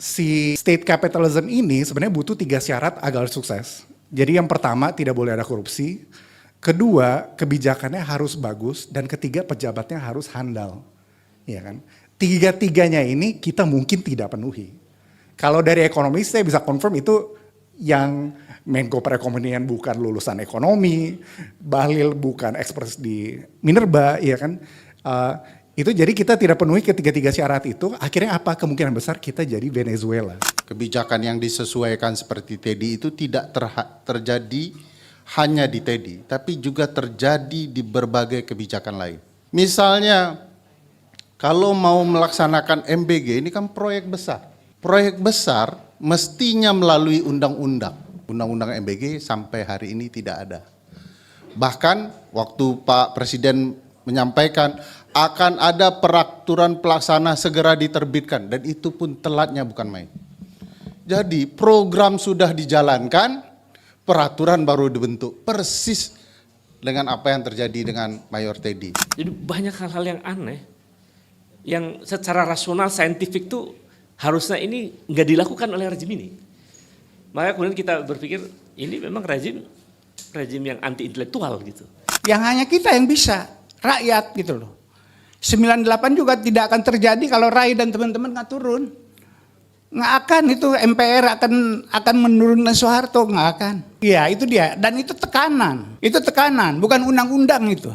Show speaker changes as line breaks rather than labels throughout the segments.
Si state capitalism ini sebenarnya butuh 3 syarat agar sukses. Jadi yang pertama tidak boleh ada korupsi, kedua kebijakannya harus bagus, dan ketiga pejabatnya harus handal. Ya kan? Tiga-tiganya ini kita mungkin tidak penuhi. Kalau dari ekonomi saya bisa confirm itu yang Menko Perekonomian bukan lulusan ekonomi, Bahlil bukan expert di Minerba, ya kan? Itu jadi kita tidak penuhi ketiga-tiga syarat itu, akhirnya apa? Kemungkinan besar kita jadi Venezuela.
Kebijakan yang disesuaikan seperti TEDI itu tidak terjadi hanya di TEDI, tapi juga terjadi di berbagai kebijakan lain. Misalnya, kalau mau melaksanakan MBG, ini kan proyek besar. Proyek besar mestinya melalui undang-undang. Undang-undang MBG sampai hari ini tidak ada. Bahkan waktu Pak Presiden menyampaikan akan ada peraturan pelaksana segera diterbitkan, dan itu pun telatnya bukan main. Jadi program sudah dijalankan, peraturan baru dibentuk, persis dengan apa yang terjadi dengan Mayor Teddy.
Jadi banyak hal-hal yang aneh, yang secara rasional, saintifik tuh harusnya ini nggak dilakukan oleh rezim ini. Makanya kemudian kita berpikir ini memang rezim yang anti intelektual gitu.
Yang hanya kita yang bisa, rakyat gitu loh. 98 juga tidak akan terjadi kalau Rai dan teman-teman nggak turun. Nggak akan itu MPR akan menurunkan Soeharto, nggak akan. Iya itu dia, dan itu tekanan, bukan undang-undang itu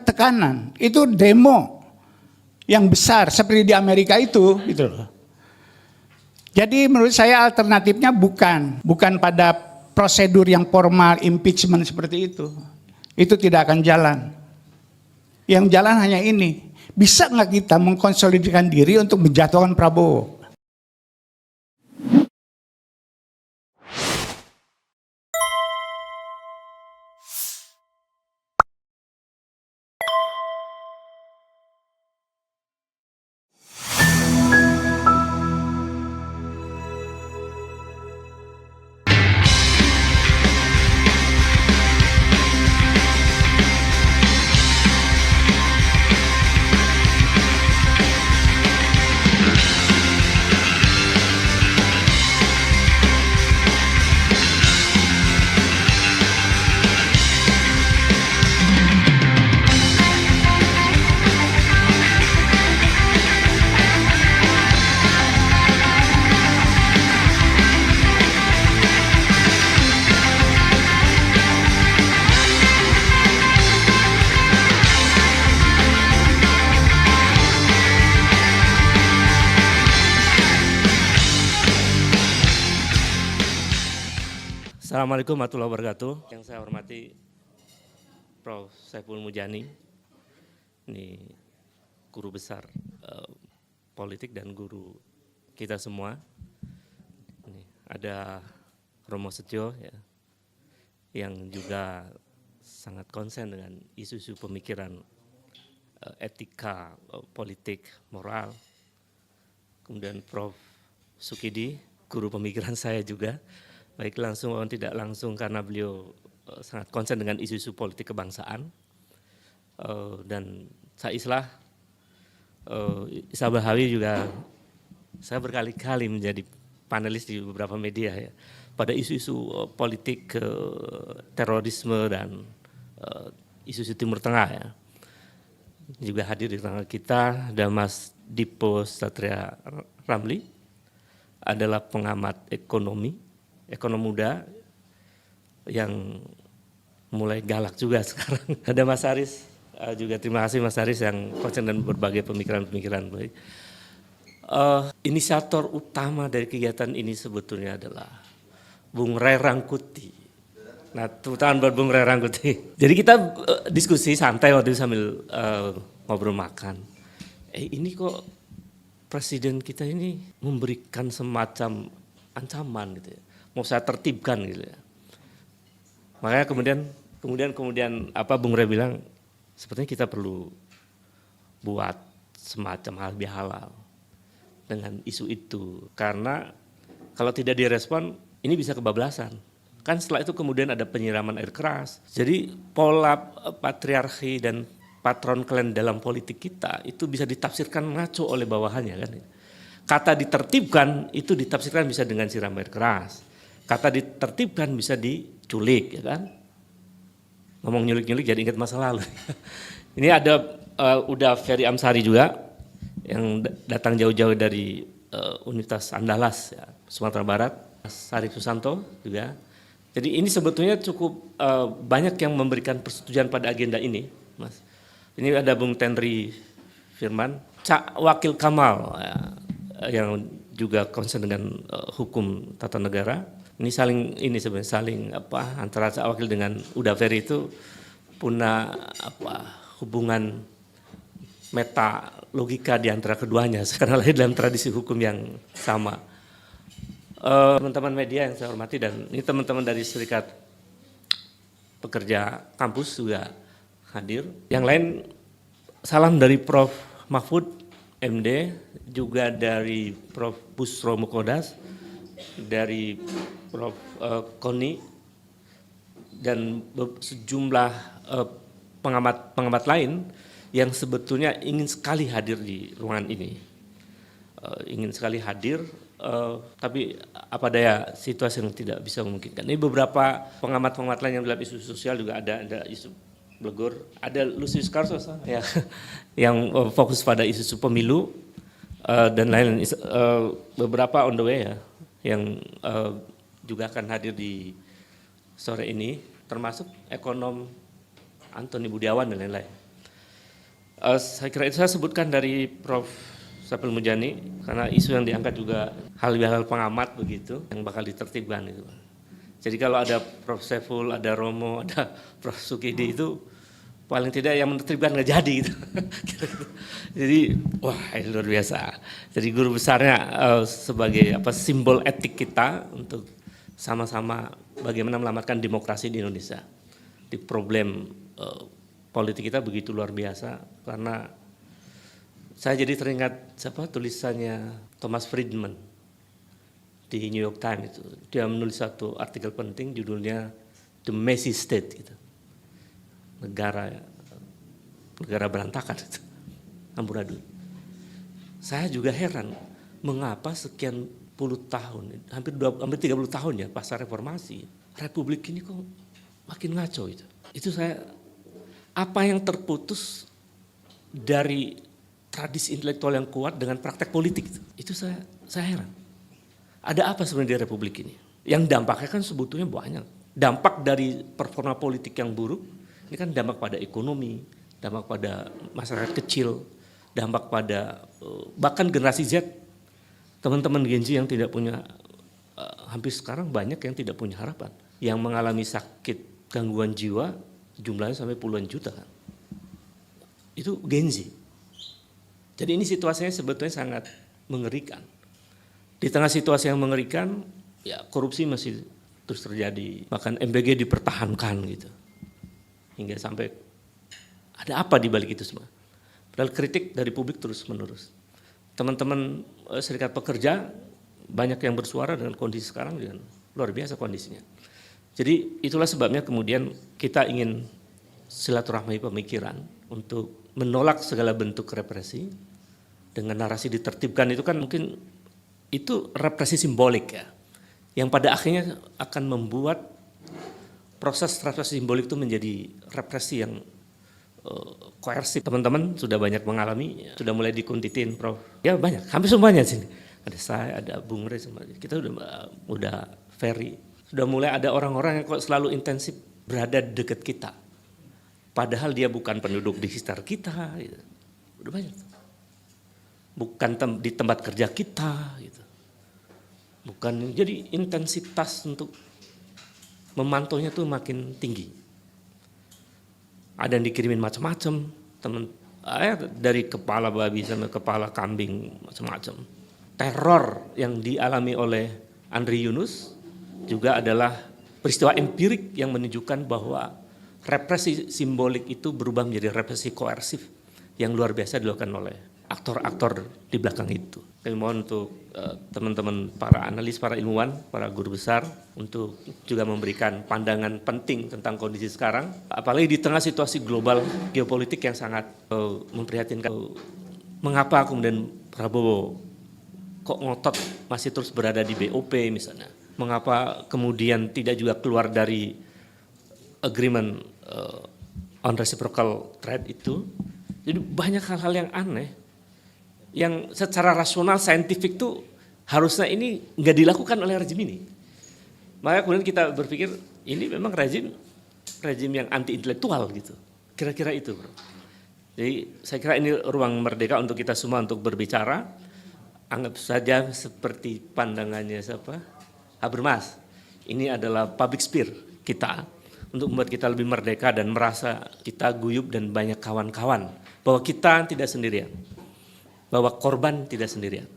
tekanan, itu demo yang besar seperti di Amerika itu, gitu loh. Jadi menurut saya alternatifnya bukan pada prosedur yang formal impeachment seperti itu tidak akan jalan. Yang jalan hanya ini, bisa nggak kita mengkonsolidasikan diri untuk menjatuhkan Prabowo?
Assalamualaikum warahmatullahi wabarakatuh. Yang saya hormati Prof. Saiful Mujani, ini guru besar politik dan guru kita semua. Ini ada Romo Setio ya, yang juga sangat konsen dengan isu-isu pemikiran etika, politik, moral. Kemudian Prof. Sukidi, guru pemikiran saya juga. Baik langsung maupun tidak langsung karena beliau sangat konsen dengan isu-isu politik kebangsaan. Dan saya Isa Bahawi juga, saya berkali-kali menjadi panelis di beberapa media ya, pada isu-isu politik terorisme dan isu-isu Timur Tengah ya. Juga hadir di tengah kita ada Mas Dipo Satria Ramli, adalah pengamat ekonomi muda yang mulai galak juga sekarang. Ada Mas Haris, juga terima kasih Mas Haris yang konsen dan berbagai pemikiran-pemikiran baik. Inisiator utama dari kegiatan ini sebetulnya adalah Bung Ray Rangkuti. Nah, tepuk tangan buat Bung Ray Rangkuti. Jadi kita diskusi santai waktu itu sambil ngobrol makan. Ini kok presiden kita ini memberikan semacam ancaman gitu ya. Mau saya tertibkan gitu ya. Makanya kemudian Bung Ray bilang sepertinya kita perlu buat semacam halal bihalal dengan isu itu, karena kalau tidak direspon ini bisa kebablasan. Kan setelah itu kemudian ada penyiraman air keras. Jadi pola patriarki dan patron klan dalam politik kita itu bisa ditafsirkan ngaco oleh bawahannya kan. kata ditertibkan itu ditafsirkan bisa dengan siram air keras. Kata ditertibkan bisa diculik, ya kan? Ngomong nyulik-nyulik jadi ingat masa lalu. Ini ada udah Ferry Amsari juga yang datang jauh-jauh dari Universitas Andalas, ya, Sumatera Barat. Mas Sarif Susanto juga. Jadi ini sebetulnya cukup banyak yang memberikan persetujuan pada agenda ini, Mas. Ini ada Bung Tenri Firman, Cak Wakil Kamal, ya, yang juga concern dengan hukum tata negara. Ini sebenarnya saling antara Cak Wakil dengan Uda Ferry itu punya hubungan meta logika di antara keduanya karena lahir dalam tradisi hukum yang sama. Teman-teman media yang saya hormati dan ini teman-teman dari Serikat Pekerja Kampus juga hadir. Yang lain salam dari Prof. Mahfud MD, juga dari Prof. Busro Mukodas, dari Prof. Koni, dan sejumlah pengamat lain yang sebetulnya ingin sekali hadir di ruangan ini. Ingin sekali hadir, tapi apa daya situasi yang tidak bisa memungkinkan. Ini beberapa pengamat lain yang dalam isu sosial juga ada isu Blegur, ada Lucius Carlos ya, yang fokus pada isu pemilu dan lain-lain. Beberapa on the way ya, yang juga akan hadir di sore ini, termasuk ekonom Antoni Budiawan dan lain-lain. Saya kira itu saya sebutkan dari Prof. Saiful Mujani, karena isu yang diangkat juga hal pengamat begitu, yang bakal ditertibkan itu. Jadi kalau ada Prof. Saiful, ada Romo, ada Prof. Sukidi itu paling tidak yang menertibkan nggak jadi gitu. Jadi wah ini luar biasa. Jadi guru besarnya sebagai simbol etik kita untuk sama-sama bagaimana menyelamatkan demokrasi di Indonesia. Di problem politik kita begitu luar biasa karena saya jadi teringat tulisannya Thomas Friedman di New York Times itu. Dia menulis satu artikel penting judulnya The Messy State gitu. Negara berantakan itu. Amburadul. Saya juga heran mengapa sekian puluh tahun, hampir 30 tahun ya pasca reformasi, Republik ini kok makin ngaco itu. Itu apa yang terputus dari tradisi intelektual yang kuat dengan praktek politik itu saya heran. Ada apa sebenarnya di Republik ini? Yang dampaknya kan sebetulnya banyak. Dampak dari performa politik yang buruk, ini kan dampak pada ekonomi, dampak pada masyarakat kecil, dampak pada bahkan generasi Z, teman-teman Gen Z yang tidak punya, hampir sekarang banyak yang tidak punya harapan. Yang mengalami sakit gangguan jiwa jumlahnya sampai puluhan juta kan. Itu Gen Z. Jadi ini situasinya sebetulnya sangat mengerikan. Di tengah situasi yang mengerikan, ya korupsi masih terus terjadi. Bahkan MBG dipertahankan gitu. Hingga sampai ada apa di balik itu semua. Padahal kritik dari publik terus menerus. Teman-teman Serikat Pekerja banyak yang bersuara dengan kondisi sekarang dengan luar biasa kondisinya. Jadi itulah sebabnya kemudian kita ingin silaturahmi pemikiran untuk menolak segala bentuk represi. Dengan narasi ditertibkan itu kan mungkin itu represi simbolik ya. Yang pada akhirnya akan membuat proses represi simbolik itu menjadi represi yang koersif. Teman-teman sudah banyak mengalami, sudah mulai dikuntitin Prof. Ya banyak, hampir semuanya sini. Ada saya, ada Bung Rey, kita udah Ferry. Sudah mulai ada orang-orang yang kok selalu intensif berada dekat kita. Padahal dia bukan penduduk di sekitar kita. Gitu. Udah banyak. Bukan di tempat kerja kita. Gitu. Bukan, jadi intensitas untuk memantaunya tuh makin tinggi. Ada yang dikirimin macam-macam, dari kepala babi sampai kepala kambing macam-macam. Teror yang dialami oleh Andri Yunus juga adalah peristiwa empirik yang menunjukkan bahwa represi simbolik itu berubah menjadi represi koersif yang luar biasa dilakukan oleh aktor-aktor di belakang itu. Kami mohon untuk teman-teman para analis, para ilmuwan, para guru besar untuk juga memberikan pandangan penting tentang kondisi sekarang. Apalagi di tengah situasi global geopolitik yang sangat memprihatinkan. Mengapa kemudian Prabowo kok ngotot masih terus berada di BOP misalnya? Mengapa kemudian tidak juga keluar dari agreement on reciprocal trade itu? Jadi banyak hal-hal yang aneh, yang secara rasional, saintifik tuh harusnya ini nggak dilakukan oleh rezim ini. Maka kemudian kita berpikir ini memang rezim yang anti intelektual gitu. Kira-kira itu, bro. Jadi saya kira ini ruang merdeka untuk kita semua untuk berbicara. Anggap saja seperti pandangannya siapa? Habermas. Ini adalah public sphere kita untuk membuat kita lebih merdeka dan merasa kita guyup dan banyak kawan-kawan. Bahwa kita tidak sendirian. Bahwa korban tidak sendirian.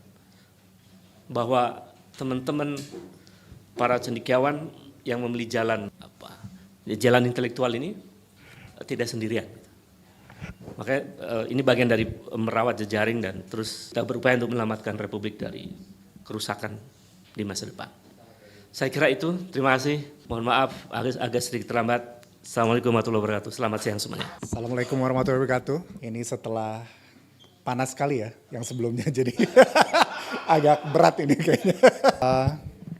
Bahwa teman-teman para cendekiawan yang memilih jalan jalan intelektual ini tidak sendirian. Makanya ini bagian dari merawat jejaring dan terus kita berupaya untuk menyelamatkan Republik dari kerusakan di masa depan. Saya kira itu, terima kasih. Mohon maaf agak sedikit terlambat. Assalamualaikum warahmatullahi wabarakatuh. Selamat siang semuanya.
Assalamualaikum warahmatullahi wabarakatuh. Ini setelah panas sekali ya, yang sebelumnya jadi agak berat ini kayaknya.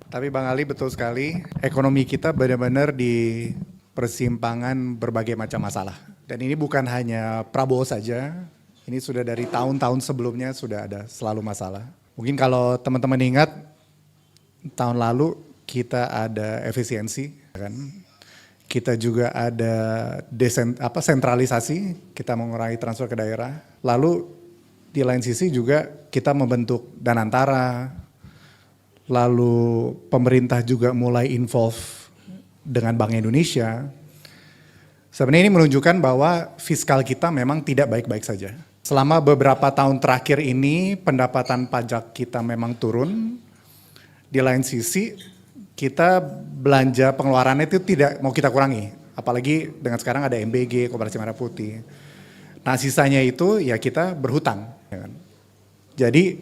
Tapi Bang Ali betul sekali, ekonomi kita benar-benar di persimpangan berbagai macam masalah. Dan ini bukan hanya Prabowo saja, ini sudah dari tahun-tahun sebelumnya sudah ada selalu masalah. Mungkin kalau teman-teman ingat, tahun lalu kita ada efisiensi, kan? Kita juga ada sentralisasi, kita mengurangi transfer ke daerah. Lalu di lain sisi juga kita membentuk Danantara, lalu pemerintah juga mulai involve dengan Bank Indonesia. Sebenarnya ini menunjukkan bahwa fiskal kita memang tidak baik-baik saja. Selama beberapa tahun terakhir ini pendapatan pajak kita memang turun. Di lain sisi kita belanja pengeluarannya itu tidak mau kita kurangi. Apalagi dengan sekarang ada MBG, Koperasi Merah Putih. Nah sisanya itu ya kita berhutang. Ya kan? Jadi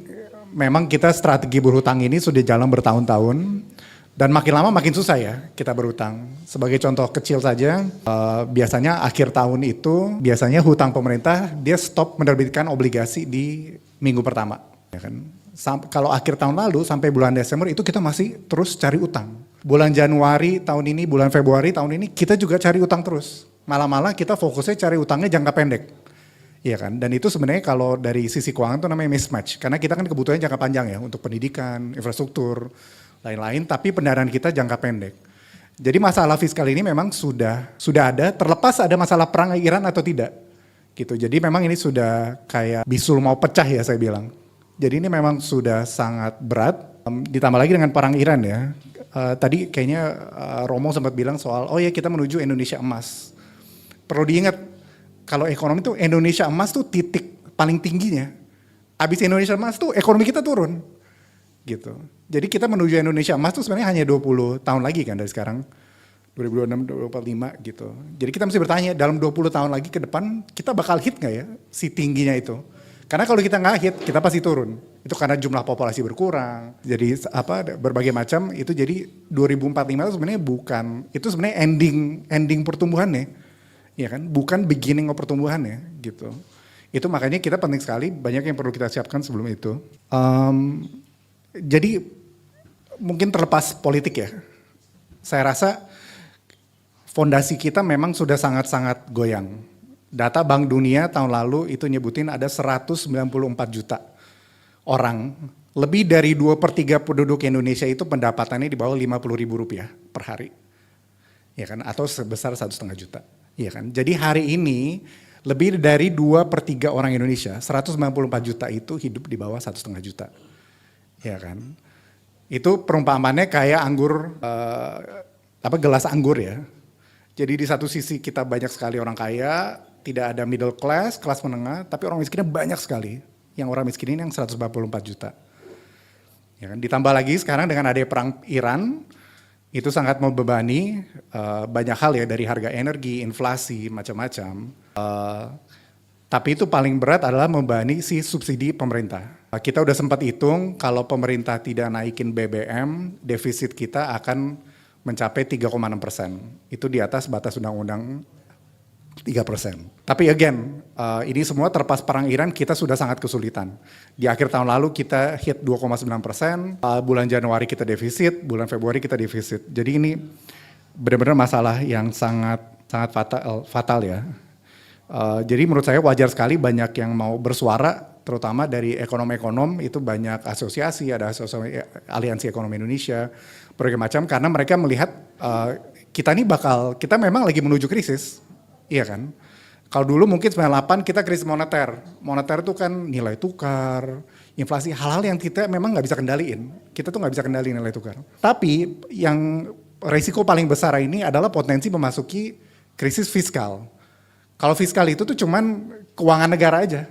memang kita strategi berhutang ini sudah jalan bertahun-tahun. Dan makin lama makin susah ya kita berhutang. Sebagai contoh kecil saja, biasanya akhir tahun itu, biasanya hutang pemerintah dia stop menerbitkan obligasi di minggu pertama. Ya kan? Kalau akhir tahun lalu sampai bulan Desember itu kita masih terus cari utang. Bulan Januari tahun ini, bulan Februari tahun ini kita juga cari utang terus. Malah kita fokusnya cari utangnya jangka pendek. Iya kan, dan itu sebenarnya kalau dari sisi keuangan itu namanya mismatch. Karena kita kan kebutuhannya jangka panjang ya untuk pendidikan, infrastruktur, lain-lain, tapi pendanaan kita jangka pendek. Jadi masalah fiskal ini memang sudah ada, terlepas ada masalah perang Iran atau tidak. Gitu. Jadi memang ini sudah kayak bisul mau pecah ya saya bilang. Jadi ini memang sudah sangat berat, ditambah lagi dengan perang Iran ya. Tadi kayaknya Romo sempat bilang soal, oh ya kita menuju Indonesia emas. Perlu diingat, kalau ekonomi itu Indonesia emas tuh titik paling tingginya. Habis Indonesia emas tuh ekonomi kita turun. Gitu. Jadi kita menuju Indonesia emas tuh sebenarnya hanya 20 tahun lagi kan dari sekarang. 2026, 2045 gitu. Jadi kita mesti bertanya dalam 20 tahun lagi ke depan kita bakal hit gak ya si tingginya itu. Karena kalau kita nggak hit kita pasti turun. Itu karena jumlah populasi berkurang. Jadi berbagai macam itu jadi 2045 itu sebenarnya bukan. Itu sebenarnya ending pertumbuhannya. Ya kan? Bukan beginning of pertumbuhannya gitu. Itu makanya kita penting sekali banyak yang perlu kita siapkan sebelum itu. Jadi mungkin terlepas politik ya, saya rasa fondasi kita memang sudah sangat-sangat goyang. Data Bank Dunia tahun lalu itu nyebutin ada 194 juta orang, lebih dari 2/3 penduduk Indonesia itu pendapatannya di bawah Rp50.000 per hari. Ya kan, atau sebesar 1,5 juta. Ya kan, jadi hari ini lebih dari 2/3 orang Indonesia, 194 juta itu hidup di bawah 1,5 juta. Ya kan, itu perumpamannya kayak anggur, gelas anggur ya. Jadi di satu sisi kita banyak sekali orang kaya, tidak ada middle class, kelas menengah, tapi orang miskinnya banyak sekali. Yang orang miskin ini yang 144 juta. Ya kan, ditambah lagi sekarang dengan adanya perang Iran, itu sangat membebani banyak hal ya dari harga energi, inflasi, macam-macam. Tapi itu paling berat adalah membebani si subsidi pemerintah. Kita udah sempat hitung kalau pemerintah tidak naikin BBM, defisit kita akan mencapai 3,6%. Itu di atas batas undang-undang 3%. Tapi again, ini semua terlepas perang Iran kita sudah sangat kesulitan. Di akhir tahun lalu kita hit 2,9%, bulan Januari kita defisit, bulan Februari kita defisit. Jadi ini benar-benar masalah yang sangat fatal ya. Jadi menurut saya wajar sekali banyak yang mau bersuara, terutama dari ekonom-ekonom itu banyak asosiasi, ada asosiasi Aliansi Ekonomi Indonesia, berbagai macam, karena mereka melihat kita memang lagi menuju krisis, iya kan? Kalau dulu mungkin 98 kita krisis moneter itu kan nilai tukar, inflasi, hal-hal yang kita memang nggak bisa kendaliin, kita tuh nggak bisa kendaliin nilai tukar. Tapi yang resiko paling besar ini adalah potensi memasuki krisis fiskal. Kalau fiskal itu tuh cuman keuangan negara aja.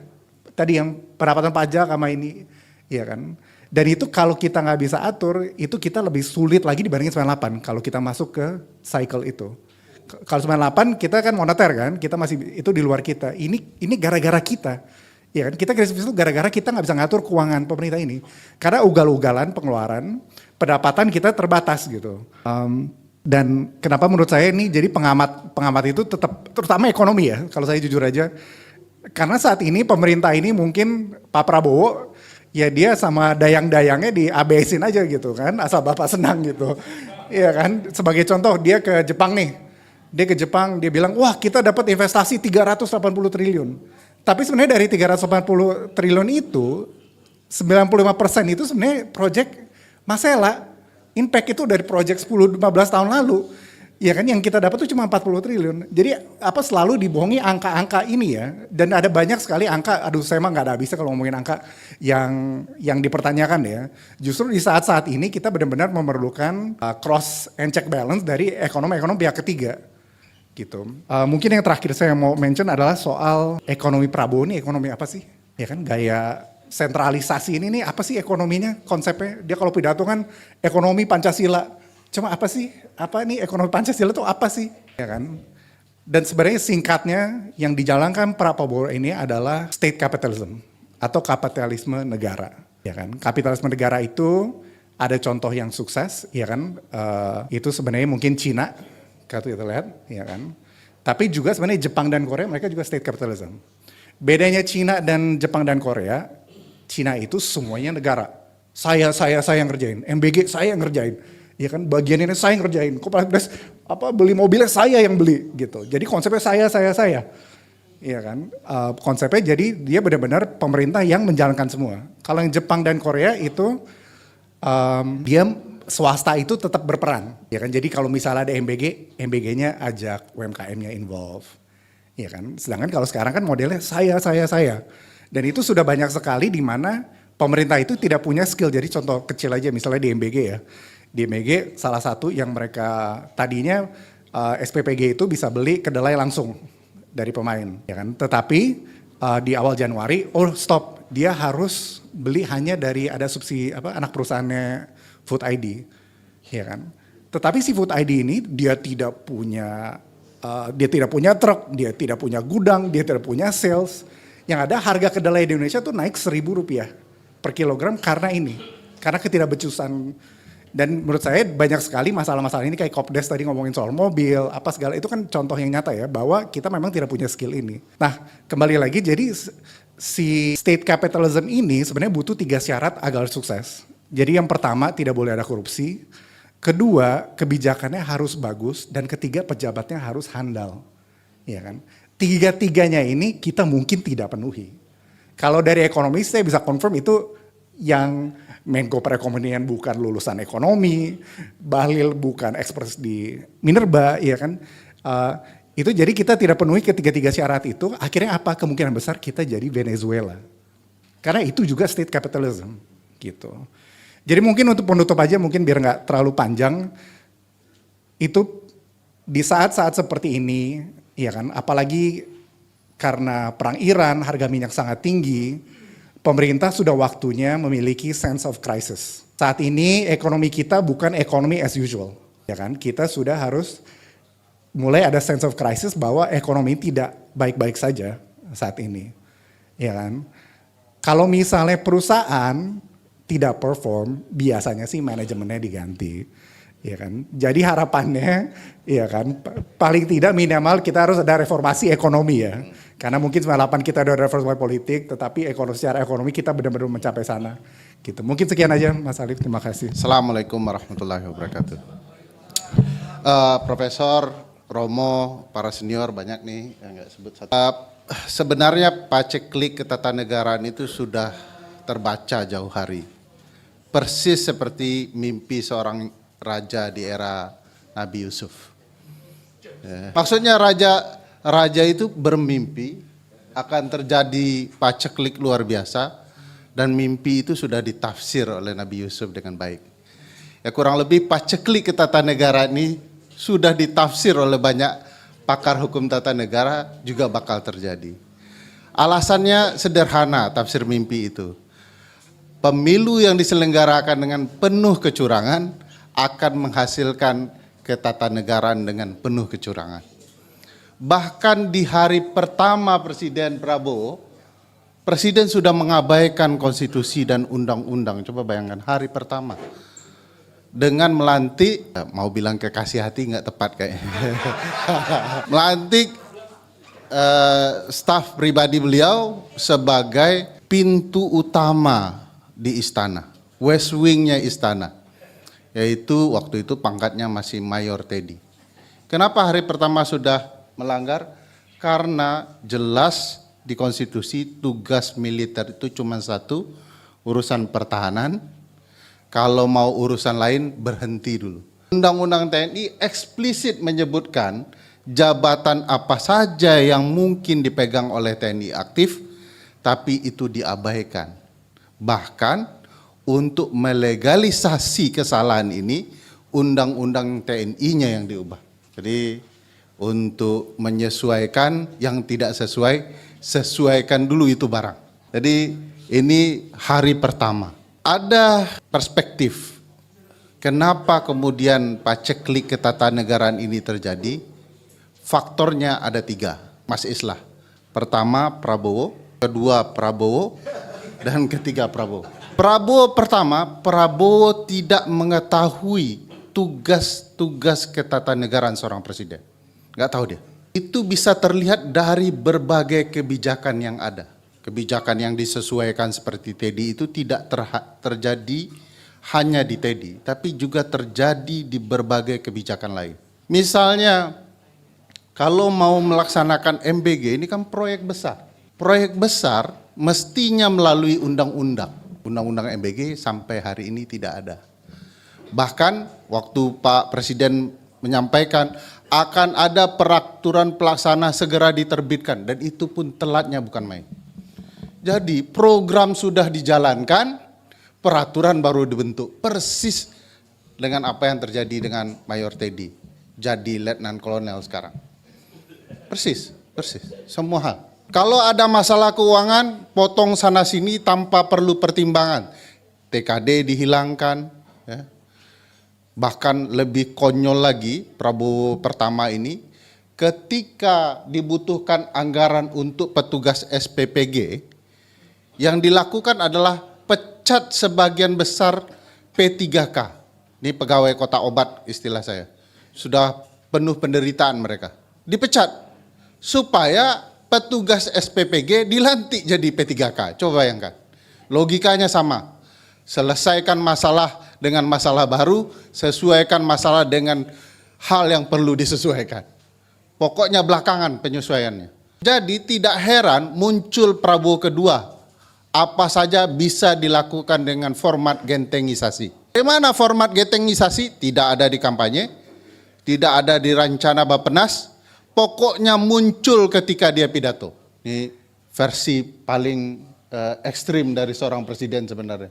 Tadi yang pendapatan pajak sama ini, iya kan. Dan itu kalau kita nggak bisa atur, itu kita lebih sulit lagi dibandingin 98 kalau kita masuk ke cycle itu. Kalau 98 kita kan moneter kan, kita masih itu di luar kita. Ini gara-gara kita, ya kan. Kita krisis fiskal gara-gara kita nggak bisa ngatur keuangan pemerintah ini. Karena ugal-ugalan pengeluaran, pendapatan kita terbatas gitu. Dan kenapa menurut saya ini jadi pengamat itu tetap, terutama ekonomi ya, kalau saya jujur aja. Karena saat ini pemerintah ini mungkin Pak Prabowo, ya dia sama dayang-dayangnya di ABS-in aja gitu kan, asal Bapak senang gitu. Iya kan, sebagai contoh dia ke Jepang nih. Dia ke Jepang, dia bilang, wah kita dapat investasi 380 triliun. Tapi sebenarnya dari 380 triliun itu, 95% itu sebenarnya project Masela. Impact itu dari project 10-15 tahun lalu. Ya kan yang kita dapat itu cuma 40 triliun. Jadi selalu dibohongi angka-angka ini ya. Dan ada banyak sekali angka, aduh saya mah gak ada habisnya kalau ngomongin angka yang dipertanyakan ya. Justru di saat-saat ini kita benar-benar memerlukan cross and check balance dari ekonomi pihak ketiga. Gitu. Mungkin yang terakhir saya mau mention adalah soal ekonomi Prabowo ini ekonomi apa sih? Ya kan gaya sentralisasi ini nih apa sih ekonominya, konsepnya? Dia kalau pidato kan ekonomi Pancasila. Cuma apa sih? Apa nih ekonomi Pancasila itu apa sih? Ya kan? Dan sebenarnya singkatnya yang dijalankan Prabowo ini adalah state capitalism atau kapitalisme negara. Ya kan? Kapitalisme negara itu ada contoh yang sukses, ya kan? Itu sebenarnya mungkin Cina, kalau kita lihat, ya kan? Tapi juga sebenarnya Jepang dan Korea mereka juga state capitalism. Bedanya Cina dan Jepang dan Korea, Cina itu semuanya negara. Saya yang ngerjain. MBG saya yang ngerjain. Ya kan bagian ini saya yang ngerjain. Kepala beli mobilnya saya yang beli gitu. Jadi konsepnya saya. Iya kan. Konsepnya jadi dia benar-benar pemerintah yang menjalankan semua. Kalau yang Jepang dan Korea itu dia swasta itu tetap berperan. Ya kan. Jadi kalau misalnya ada MBG-nya ajak UMKM-nya involve. Ya kan. Sedangkan kalau sekarang kan modelnya saya. Dan itu sudah banyak sekali di mana pemerintah itu tidak punya skill. Jadi contoh kecil aja misalnya di MBG ya. Di MBG salah satu yang mereka tadinya SPPG itu bisa beli kedelai langsung dari pemain. Ya kan? Tetapi di awal Januari, stop. Dia harus beli hanya dari ada subsidi anak perusahaannya Food ID. Ya kan? Tetapi si Food ID ini dia tidak punya truk, dia tidak punya gudang, dia tidak punya sales. Yang ada harga kedelai di Indonesia tuh naik Rp1.000 per kilogram karena ketidakbecusan. Dan menurut saya banyak sekali masalah-masalah ini kayak Kopdes tadi ngomongin soal mobil, apa segala itu kan contoh yang nyata ya bahwa kita memang tidak punya skill ini. Nah kembali lagi jadi si state capitalism ini sebenarnya butuh 3 syarat agar sukses. Jadi yang pertama tidak boleh ada korupsi, kedua kebijakannya harus bagus, dan ketiga pejabatnya harus handal. Ya kan? Tiga-tiganya ini kita mungkin tidak penuhi. Kalau dari ekonomi saya bisa confirm itu yang Menko Perekonomian bukan lulusan ekonomi, Bahlil bukan expert di Minerba, ya kan. Itu jadi kita tidak penuhi ketiga-tiga syarat itu, akhirnya apa? Kemungkinan besar kita jadi Venezuela. Karena itu juga state capitalism, gitu. Jadi mungkin untuk penutup aja, mungkin biar nggak terlalu panjang, itu di saat-saat seperti ini, ya kan, apalagi karena perang Iran, harga minyak sangat tinggi, pemerintah sudah waktunya memiliki sense of crisis. Saat ini ekonomi kita bukan ekonomi as usual, ya kan? Kita sudah harus mulai ada sense of crisis bahwa ekonomi tidak baik-baik saja saat ini, ya kan? Kalau misalnya perusahaan tidak perform, biasanya sih manajemennya diganti. Ya kan? Jadi harapannya, ya kan, paling tidak minimal kita harus ada reformasi ekonomi ya. Karena mungkin 98 kita ada reformasi politik, tetapi secara ekonomi kita benar-benar mencapai sana. Gitu. Mungkin sekian aja Mas Alif, terima kasih.
Assalamualaikum warahmatullahi wabarakatuh. Profesor, Romo, para senior banyak nih yang nggak sebut satu. Sebenarnya paceklik ketatanegaraan itu sudah terbaca jauh hari. Persis seperti mimpi seorang raja di era Nabi Yusuf. Maksudnya raja itu bermimpi akan terjadi paceklik luar biasa dan mimpi itu sudah ditafsir oleh Nabi Yusuf dengan baik. Ya kurang lebih paceklik ketatanegaraan ini sudah ditafsir oleh banyak pakar hukum tata negara juga bakal terjadi. Alasannya sederhana tafsir mimpi itu. Pemilu yang diselenggarakan dengan penuh kecurangan akan menghasilkan ketatanegaraan dengan penuh kecurangan. Bahkan di hari pertama Presiden Prabowo, Presiden sudah mengabaikan konstitusi dan undang-undang. Coba bayangkan hari pertama. Dengan melantik, mau bilang kekasih hati nggak tepat kayaknya. Melantik staf pribadi beliau sebagai pintu utama di istana. West Wing-nya istana. Yaitu waktu itu pangkatnya masih Mayor Teddy. Kenapa hari pertama sudah melanggar? Karena jelas di konstitusi tugas militer itu cuma satu, urusan pertahanan. Kalau mau urusan lain berhenti dulu. Undang-undang TNI eksplisit menyebutkan jabatan apa saja yang mungkin dipegang oleh TNI aktif, tapi itu diabaikan. Bahkan untuk melegalisasi kesalahan ini, undang-undang TNI-nya yang diubah. Jadi untuk menyesuaikan yang tidak sesuai, sesuaikan dulu itu barang. Jadi ini hari pertama. Ada perspektif kenapa kemudian paceklik ketatanegaraan ini terjadi. Faktornya ada 3, Mas Islah. Pertama Prabowo, kedua Prabowo, dan ketiga Prabowo. Prabowo tidak mengetahui tugas-tugas ketatanegaraan seorang presiden. Nggak tahu dia. Itu bisa terlihat dari berbagai kebijakan yang ada. Kebijakan yang disesuaikan seperti TEDI itu tidak terjadi hanya di TEDI, tapi juga terjadi di berbagai kebijakan lain. Misalnya, kalau mau melaksanakan MBG, ini kan proyek besar. Proyek besar mestinya melalui undang-undang. Undang-undang MBG sampai hari ini tidak ada. Bahkan waktu Pak Presiden menyampaikan akan ada peraturan pelaksana segera diterbitkan, dan itu pun telatnya bukan main. Jadi program sudah dijalankan, peraturan baru dibentuk. Persis dengan apa yang terjadi dengan Mayor Teddy. Jadi Letnan Kolonel sekarang. Persis. Semua hal. Kalau ada masalah keuangan, potong sana sini tanpa perlu pertimbangan. TKD dihilangkan. Ya. Bahkan lebih konyol lagi, Prabowo pertama ini, ketika dibutuhkan anggaran untuk petugas SPPG, yang dilakukan adalah pecat sebagian besar P3K. Ini pegawai kota obat istilah saya. Sudah penuh penderitaan mereka. Dipecat supaya petugas SPPG dilantik jadi P3K. Coba bayangkan. Logikanya sama. Selesaikan masalah dengan masalah baru, sesuaikan masalah dengan hal yang perlu disesuaikan. Pokoknya belakangan penyesuaiannya. Jadi tidak heran muncul Prabowo kedua. Apa saja bisa dilakukan dengan format gentengisasi. Bagaimana format gentengisasi? Tidak ada di kampanye, tidak ada di rencana Bappenas, pokoknya muncul ketika dia pidato. Ini versi paling ekstrim dari seorang presiden sebenarnya.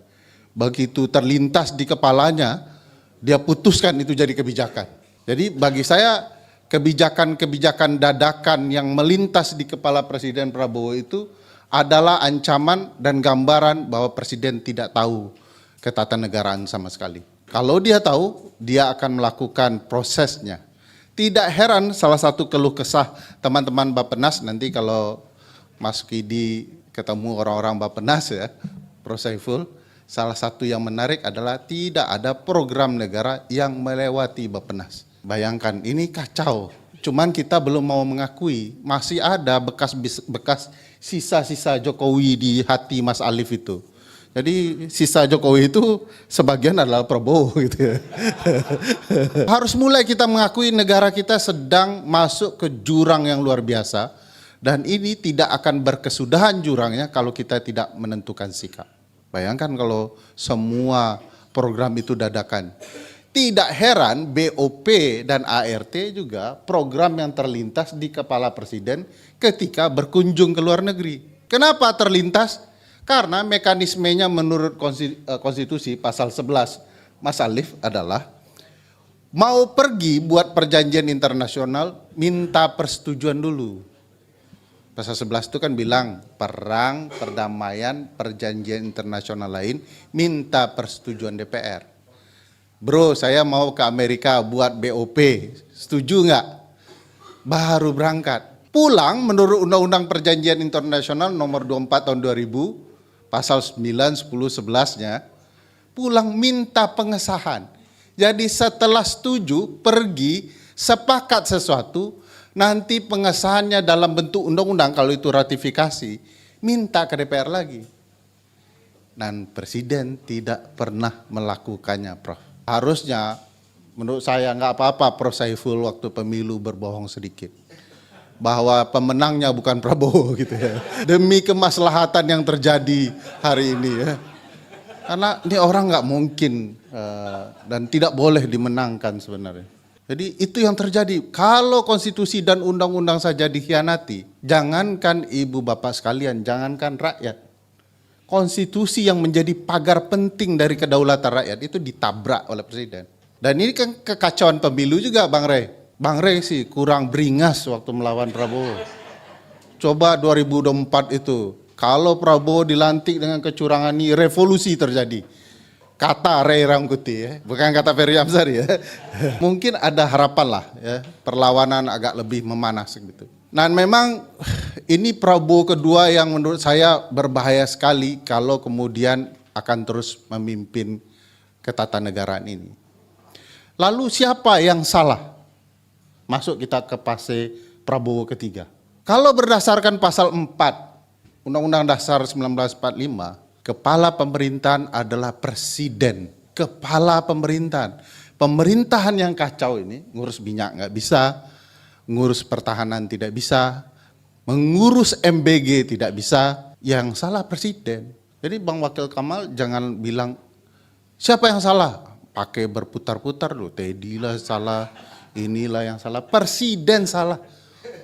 Begitu terlintas di kepalanya, dia putuskan itu jadi kebijakan. Jadi bagi saya kebijakan-kebijakan dadakan yang melintas di kepala Presiden Prabowo itu adalah ancaman dan gambaran bahwa Presiden tidak tahu ketatanegaraan sama sekali. Kalau dia tahu, dia akan melakukan prosesnya. Tidak heran salah satu keluh kesah teman-teman Bappenas, nanti kalau Mas Kidi ketemu orang-orang Bappenas ya, Prof. Saiful, salah satu yang menarik adalah tidak ada program negara yang melewati Bappenas. Bayangkan, ini kacau. Cuman kita belum mau mengakui, masih ada bekas sisa-sisa Jokowi di hati Mas Alif itu. Jadi sisa Jokowi itu sebagian adalah Prabowo gitu ya. Harus mulai kita mengakui negara kita sedang masuk ke jurang yang luar biasa. Dan ini tidak akan berkesudahan jurangnya kalau kita tidak menentukan sikap. Bayangkan kalau semua program itu dadakan. Tidak heran BOP dan ART juga program yang terlintas di kepala presiden ketika berkunjung ke luar negeri. Kenapa terlintas? Karena mekanismenya menurut konstitusi pasal 11 Mas Alif adalah mau pergi buat perjanjian internasional minta persetujuan dulu. Pasal 11 itu kan bilang perang, perdamaian, perjanjian internasional lain minta persetujuan DPR. Bro, saya mau ke Amerika buat BOP, setuju nggak? Baru berangkat. Pulang menurut Undang-Undang Perjanjian Internasional nomor 24 tahun 2000, pasal 9, 10, 11-nya, pulang minta pengesahan. Jadi setelah setuju, pergi, sepakat sesuatu, nanti pengesahannya dalam bentuk undang-undang, kalau itu ratifikasi, minta ke DPR lagi. Dan Presiden tidak pernah melakukannya, Prof. Harusnya, menurut saya nggak apa-apa Prof Saiful waktu pemilu berbohong sedikit. Bahwa pemenangnya bukan Prabowo gitu ya. Demi kemaslahatan yang terjadi hari ini ya. Karena ini orang nggak mungkin dan tidak boleh dimenangkan sebenarnya. Jadi itu yang terjadi. Kalau konstitusi dan undang-undang saja dikhianati, jangankan ibu bapak sekalian, jangankan rakyat. Konstitusi yang menjadi pagar penting dari kedaulatan rakyat itu ditabrak oleh presiden. Dan ini kan kekacauan pemilu juga Bang Rey. Bang Rey sih kurang beringas waktu melawan Prabowo. Coba 2024 itu, kalau Prabowo dilantik dengan kecurangan ini, revolusi terjadi. Kata Ray Rangkuti ya, bukan kata Ferry Amsari ya. Mungkin ada harapan lah ya, perlawanan agak lebih memanas gitu. Nah memang ini Prabowo kedua yang menurut saya berbahaya sekali kalau kemudian akan terus memimpin ketatanegaraan ini. Lalu siapa yang salah? Masuk kita ke fase Prabowo ketiga. Kalau berdasarkan pasal 4 Undang-Undang Dasar 1945, kepala pemerintahan adalah presiden. Kepala pemerintahan. Pemerintahan yang kacau ini, ngurus minyak nggak bisa, ngurus pertahanan tidak bisa, mengurus MBG tidak bisa, yang salah presiden. Jadi Bang Wakil Kamal jangan bilang, siapa yang salah? Pakai berputar-putar loh, Teddy lah salah, inilah yang salah, presiden salah.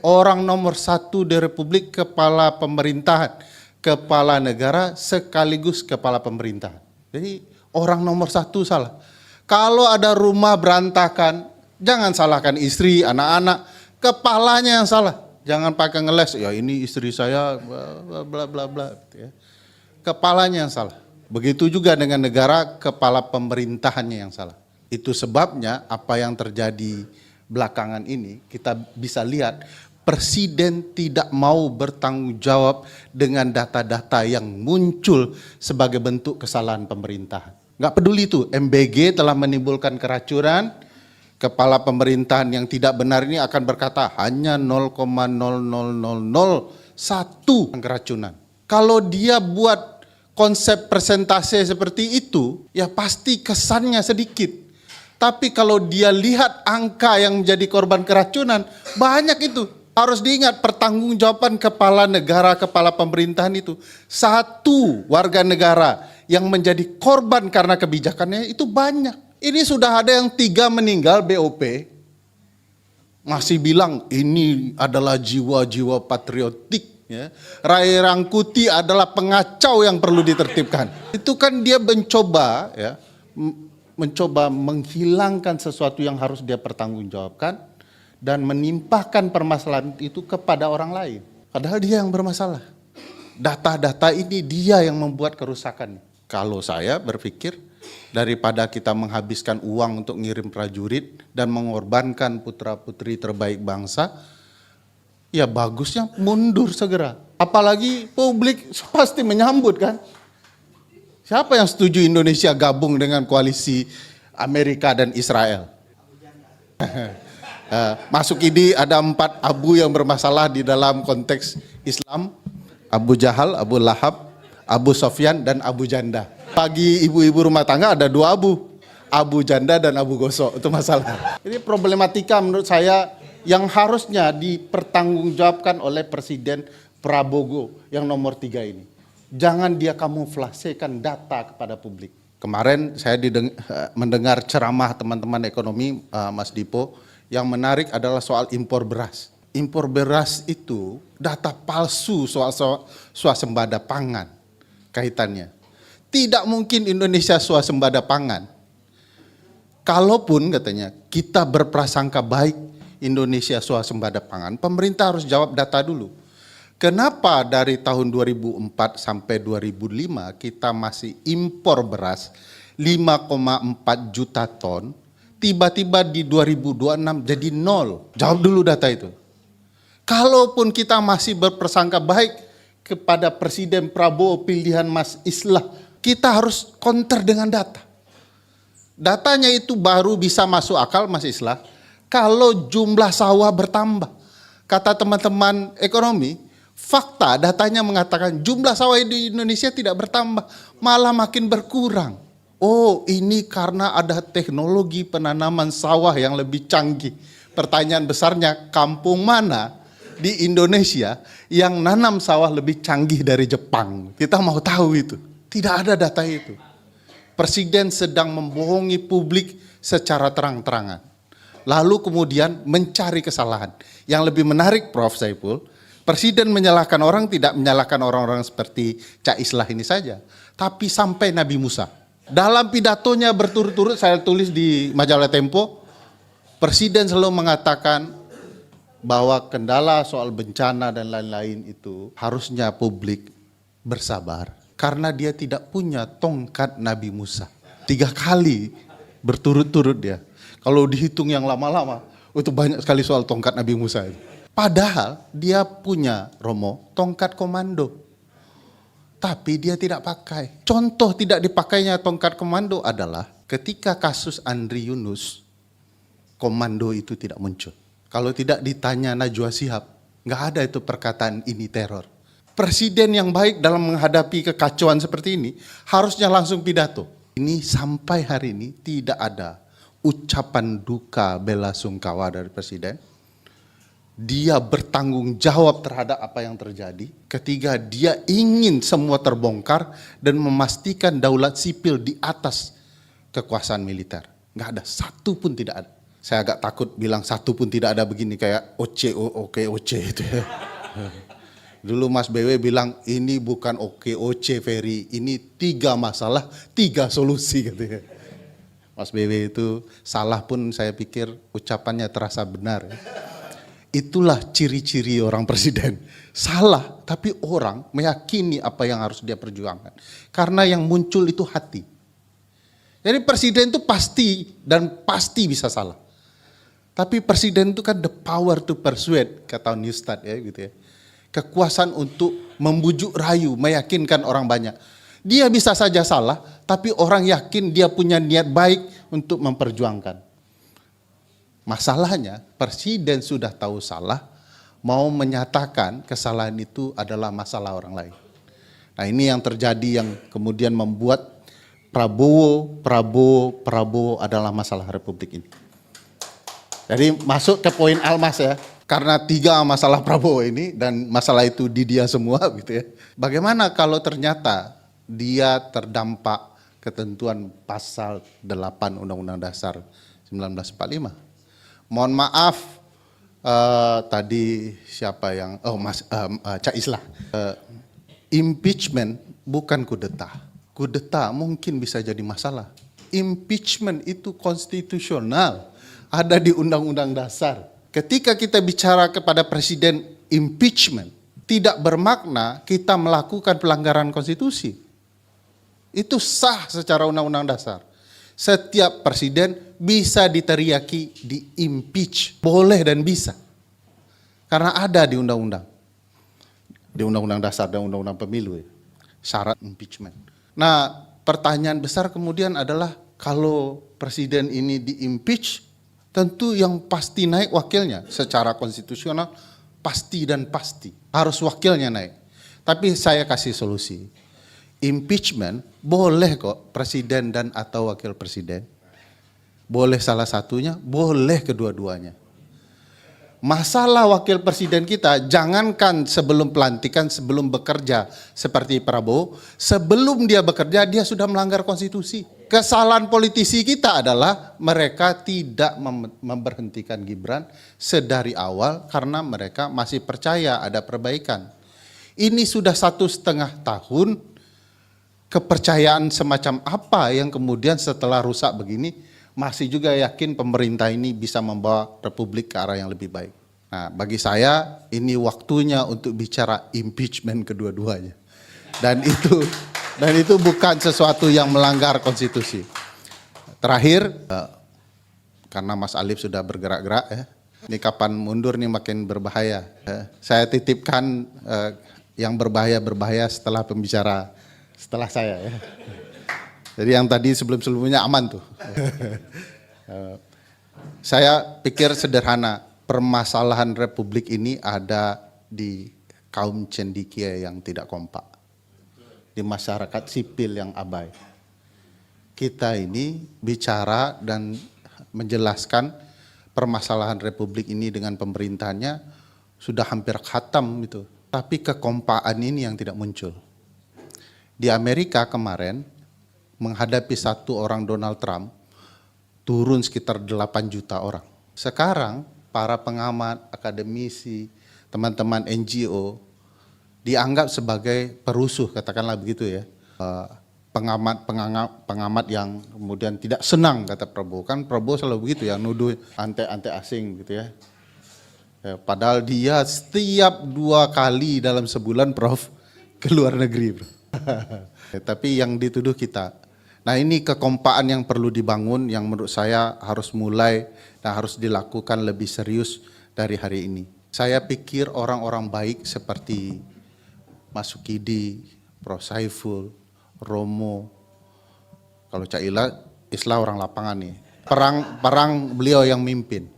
Orang nomor 1 di Republik, kepala pemerintahan, kepala negara sekaligus kepala pemerintahan. Jadi orang nomor 1 salah. Kalau ada rumah berantakan, jangan salahkan istri, anak-anak, kepalanya yang salah. Jangan pakai ngeles, ya ini istri saya, bla bla bla. Kepalanya yang salah. Begitu juga dengan negara, kepala pemerintahannya yang salah. Itu sebabnya apa yang terjadi belakangan ini kita bisa lihat presiden tidak mau bertanggung jawab dengan data-data yang muncul sebagai bentuk kesalahan pemerintahan. Nggak peduli itu, MBG telah menimbulkan keracunan, kepala pemerintahan yang tidak benar ini akan berkata hanya 0,00001 keracunan. Kalau dia buat konsep persentase seperti itu, ya pasti kesannya sedikit. Tapi kalau dia lihat angka yang menjadi korban keracunan, banyak itu. Harus diingat pertanggungjawaban kepala negara, kepala pemerintahan itu. Satu warga negara yang menjadi korban karena kebijakannya itu banyak. Ini sudah ada yang 3 meninggal BOP. Masih bilang ini adalah jiwa-jiwa patriotik. Ya. Ray Rangkuti adalah pengacau yang perlu ditertibkan. Itu kan dia mencoba ya, mencoba menghilangkan sesuatu yang harus dia pertanggungjawabkan dan menimpahkan permasalahan itu kepada orang lain. Padahal dia yang bermasalah. Data-data ini dia yang membuat kerusakan. Kalau saya berpikir daripada kita menghabiskan uang untuk ngirim prajurit dan mengorbankan putra-putri terbaik bangsa, ya bagusnya mundur segera. Apalagi publik pasti menyambut kan. Siapa yang setuju Indonesia gabung dengan koalisi Amerika dan Israel? Masuk ini ada 4 abu yang bermasalah di dalam konteks Islam. Abu Jahal, Abu Lahab, Abu Sofyan, dan Abu Janda. Bagi ibu-ibu rumah tangga ada 2 abu. Abu Janda dan Abu Gosok, itu masalah. Ini problematika menurut saya yang harusnya dipertanggungjawabkan oleh Presiden Prabowo yang nomor 3 ini. Jangan dia kamuflasekan data kepada publik. Kemarin saya mendengar ceramah teman-teman ekonomi, Mas Dipo, yang menarik adalah soal impor beras. Impor beras itu data palsu soal swasembada pangan kaitannya. Tidak mungkin Indonesia swasembada pangan. Kalaupun katanya kita berprasangka baik Indonesia swasembada pangan, pemerintah harus jawab data dulu. Kenapa dari tahun 2004 sampai 2005 kita masih impor beras 5,4 juta ton, tiba-tiba di 2026 jadi 0. Jawab dulu data itu. Kalaupun kita masih berprasangka baik kepada Presiden Prabowo pilihan Mas Islah, kita harus counter dengan data. Datanya itu baru bisa masuk akal Mas Islah kalau jumlah sawah bertambah. Kata teman-teman ekonomi, fakta datanya mengatakan jumlah sawah di Indonesia tidak bertambah, malah makin berkurang. Oh, ini karena ada teknologi penanaman sawah yang lebih canggih. Pertanyaan besarnya, kampung mana di Indonesia yang nanam sawah lebih canggih dari Jepang? Kita mau tahu itu. Tidak ada data itu. Presiden sedang membohongi publik secara terang-terangan. Lalu kemudian mencari kesalahan. Yang lebih menarik, Prof. Saiful, Presiden menyalahkan orang, tidak menyalahkan orang-orang seperti Cak Islah ini saja. Tapi sampai Nabi Musa. Dalam pidatonya berturut-turut saya tulis di majalah Tempo, Presiden selalu mengatakan bahwa kendala soal bencana dan lain-lain itu harusnya publik bersabar. Karena dia tidak punya tongkat Nabi Musa. 3 kali berturut-turut dia. Kalau dihitung yang lama-lama, itu banyak sekali soal tongkat Nabi Musa itu. Padahal dia punya, Romo, tongkat komando. Tapi dia tidak pakai. Contoh tidak dipakainya tongkat komando adalah ketika kasus Andri Yunus, komando itu tidak muncul. Kalau tidak ditanya Najwa Shihab, nggak ada itu perkataan ini teror. Presiden yang baik dalam menghadapi kekacauan seperti ini harusnya langsung pidato. Ini sampai hari ini tidak ada ucapan duka bela sungkawa dari Presiden. Dia bertanggung jawab terhadap apa yang terjadi. Ketiga, dia ingin semua terbongkar dan memastikan daulat sipil di atas kekuasaan militer. Nggak ada, satu pun tidak ada. Saya agak takut bilang satu pun tidak ada begini kayak OC itu ya. Dulu Mas BW bilang ini bukan OC Ferry, ini 3 masalah, 3 solusi katanya. Mas BW itu salah pun saya pikir ucapannya terasa benar ya. Itulah ciri-ciri orang presiden. Salah, tapi orang meyakini apa yang harus dia perjuangkan. Karena yang muncul itu hati. Jadi presiden itu pasti dan pasti bisa salah. Tapi presiden itu kan the power to persuade, kata Newstad ya gitu ya. Kekuasaan untuk membujuk rayu, meyakinkan orang banyak. Dia bisa saja salah, tapi orang yakin dia punya niat baik untuk memperjuangkan. Masalahnya presiden sudah tahu salah, mau menyatakan kesalahan itu adalah masalah orang lain. Nah ini yang terjadi yang kemudian membuat Prabowo adalah masalah Republik ini. Jadi masuk ke poin Almas ya, karena 3 masalah Prabowo ini dan masalah itu di dia semua gitu ya. Bagaimana kalau ternyata dia terdampak ketentuan pasal 8 Undang-Undang Dasar 1945? Mohon maaf tadi siapa yang Cak Islah. Impeachment bukan kudeta. Kudeta mungkin bisa jadi masalah. Impeachment itu konstitusional, ada di Undang-Undang Dasar. Ketika kita bicara kepada presiden impeachment, tidak bermakna kita melakukan pelanggaran konstitusi. Itu sah secara Undang-Undang Dasar. Setiap presiden bisa diteriaki, di-impeach. Boleh dan bisa. Karena ada di undang-undang. Di Undang-Undang Dasar dan Undang-Undang Pemilu. Syarat impeachment. Nah, pertanyaan besar kemudian adalah kalau presiden ini di-impeach, tentu yang pasti naik wakilnya secara konstitusional pasti dan pasti harus wakilnya naik. Tapi saya kasih solusi. Impeachment boleh kok presiden dan atau wakil presiden. Boleh salah satunya, boleh kedua-duanya. Masalah wakil presiden kita, jangankan sebelum pelantikan, sebelum bekerja seperti Prabowo, sebelum dia bekerja dia sudah melanggar konstitusi. Kesalahan politisi kita adalah mereka tidak memberhentikan Gibran sedari awal karena mereka masih percaya ada perbaikan. Ini sudah 1,5 tahun, kepercayaan semacam apa yang kemudian setelah rusak begini, masih juga yakin pemerintah ini bisa membawa Republik ke arah yang lebih baik. Nah, bagi saya ini waktunya untuk bicara impeachment kedua-duanya. Dan itu bukan sesuatu yang melanggar konstitusi. Terakhir, karena Mas Alif sudah bergerak-gerak ya, ini kapan mundur nih makin berbahaya. Saya titipkan yang berbahaya setelah pembicara setelah saya ya. Jadi yang tadi sebelum-sebelumnya aman tuh. Saya pikir sederhana, permasalahan Republik ini ada di kaum cendekia yang tidak kompak. Di masyarakat sipil yang abai. Kita ini bicara dan menjelaskan permasalahan Republik ini dengan pemerintahannya sudah hampir khatam gitu. Tapi kekompakan ini yang tidak muncul. Di Amerika kemarin, menghadapi satu orang Donald Trump, turun sekitar 8 juta orang. Sekarang para pengamat, akademisi, teman-teman NGO dianggap sebagai perusuh, katakanlah begitu ya. Pengamat yang kemudian tidak senang kata Prabowo. Kan Prabowo selalu begitu ya, nuduh ante-ante asing gitu ya. Padahal dia setiap 2 kali dalam sebulan Prof ke luar negeri. Bro. Tapi yang dituduh kita. Nah ini kekompakan yang perlu dibangun yang menurut saya harus mulai dan harus dilakukan lebih serius dari hari ini. Saya pikir orang-orang baik seperti Mas Sukidi, Prof Saiful, Romo, kalau Cak Islah orang lapangan nih. Perang beliau yang mimpin.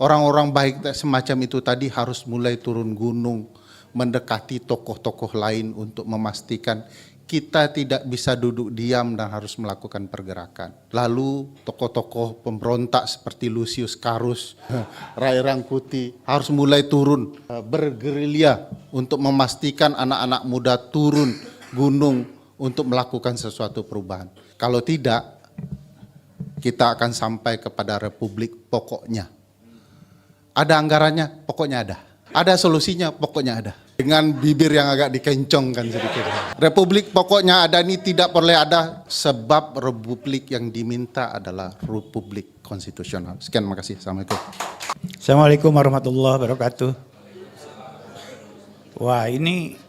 Orang-orang baik semacam itu tadi harus mulai turun gunung, mendekati tokoh-tokoh lain untuk memastikan kita tidak bisa duduk diam dan harus melakukan pergerakan. Lalu tokoh-tokoh pemberontak seperti Lucius Carus, Rai Rangkuti harus mulai turun bergerilya untuk memastikan anak-anak muda turun gunung untuk melakukan sesuatu perubahan. Kalau tidak, kita akan sampai kepada Republik pokoknya. Ada anggarannya, pokoknya ada. Ada solusinya, pokoknya ada. Dengan bibir yang agak dikencongkan sedikit. Republik pokoknya ada ini tidak boleh ada sebab republik yang diminta adalah republik konstitusional. Sekian, makasih. Assalamualaikum.
Assalamualaikum warahmatullahi wabarakatuh. Wah ini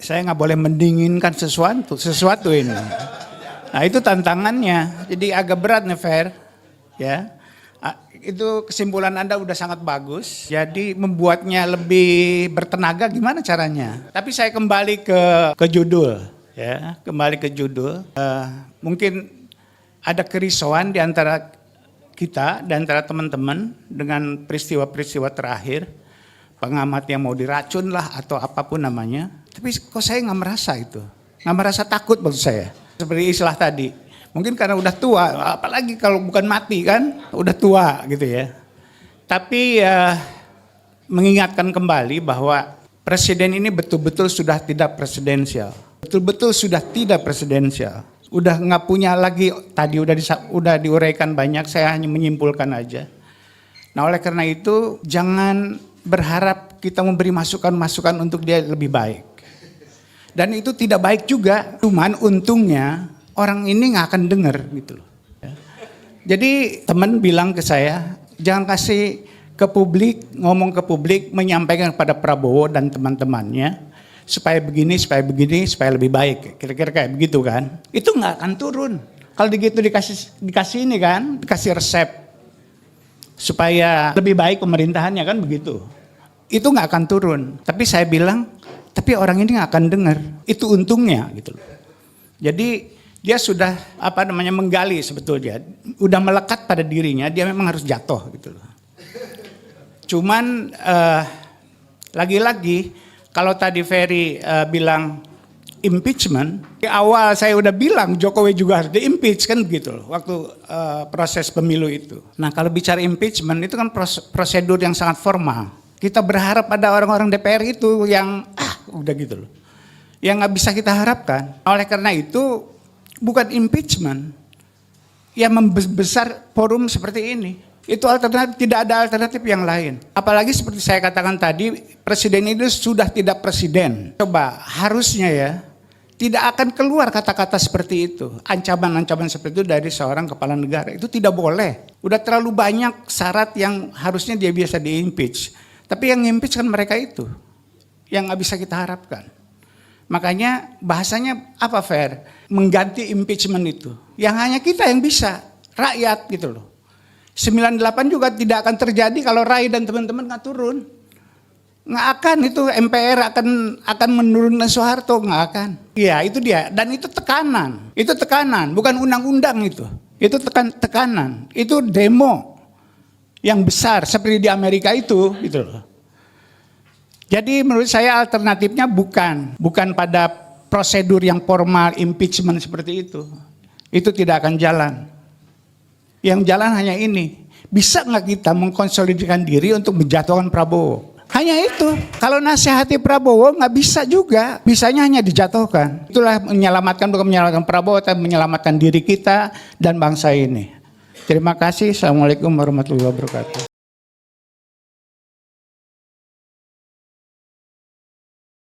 saya nggak boleh mendinginkan sesuatu ini. Nah itu tantangannya. Jadi agak berat nih Fer. Ya. Itu kesimpulan Anda udah sangat bagus. Jadi membuatnya lebih bertenaga gimana caranya? Tapi saya kembali ke judul, ya, kembali ke judul. Mungkin ada kerisauan di antara kita, di antara teman-teman dengan peristiwa-peristiwa terakhir, pengamat yang mau diracun lah atau apapun namanya. Tapi kok saya nggak merasa itu, nggak merasa takut maksud saya. Seperti Islah tadi. Mungkin karena udah tua, apalagi kalau bukan mati kan, udah tua gitu ya. Tapi mengingatkan kembali bahwa presiden ini betul-betul sudah tidak presidensial. Betul-betul sudah tidak presidensial. Udah nggak punya lagi, tadi udah diuraikan banyak, saya hanya menyimpulkan aja. Nah oleh karena itu jangan berharap kita memberi masukan-masukan untuk dia lebih baik. Dan itu tidak baik juga, cuman untungnya orang ini nggak akan dengar gitu loh. Jadi teman bilang ke saya, jangan kasih ke publik, ngomong ke publik, menyampaikan kepada Prabowo dan teman-temannya supaya begini, supaya lebih baik. Kira-kira kayak begitu kan? Itu nggak akan turun. Kalau begitu dikasih ini kan, dikasih resep supaya lebih baik pemerintahannya kan begitu. Itu nggak akan turun. Tapi saya bilang, tapi orang ini nggak akan dengar. Itu untungnya gitu loh. Jadi dia sudah menggali sebetulnya, udah melekat pada dirinya, dia memang harus jatuh gitu loh. Cuman lagi-lagi kalau tadi Ferry bilang impeachment, di awal saya udah bilang Jokowi juga harus di-impeach kan begitu loh waktu proses pemilu itu. Nah, kalau bicara impeachment itu kan prosedur yang sangat formal. Kita berharap pada orang-orang DPR itu yang udah gitu loh. Yang nggak bisa kita harapkan. Oleh karena itu bukan impeachment yang membesar forum seperti ini. Itu alternatif, tidak ada alternatif yang lain. Apalagi seperti saya katakan tadi, presiden itu sudah tidak presiden. Coba, harusnya ya, tidak akan keluar kata-kata seperti itu. Ancaman-ancaman seperti itu dari seorang kepala negara. Itu tidak boleh. Udah terlalu banyak syarat yang harusnya dia bisa di-impeach. Tapi yang impeach kan mereka itu. Yang nggak bisa kita harapkan. Makanya bahasanya apa Fer? Mengganti impeachment itu. Yang hanya kita yang bisa. Rakyat gitu loh. 98 juga tidak akan terjadi kalau Rai dan teman-teman nggak turun. Nggak akan itu MPR akan menurunkan Soeharto, nggak akan. Iya itu dia, dan itu tekanan. Itu tekanan, bukan undang-undang itu. Itu tekanan, itu demo yang besar seperti di Amerika itu gitu loh. Jadi menurut saya alternatifnya bukan pada prosedur yang formal impeachment seperti itu. Itu tidak akan jalan. Yang jalan hanya ini. Bisa nggak kita mengkonsolidasikan diri untuk menjatuhkan Prabowo? Hanya itu. Kalau nasihati Prabowo nggak bisa juga. Bisanya hanya dijatuhkan. Itulah bukan menyelamatkan Prabowo, tapi menyelamatkan diri kita dan bangsa ini. Terima kasih. Assalamualaikum warahmatullahi wabarakatuh.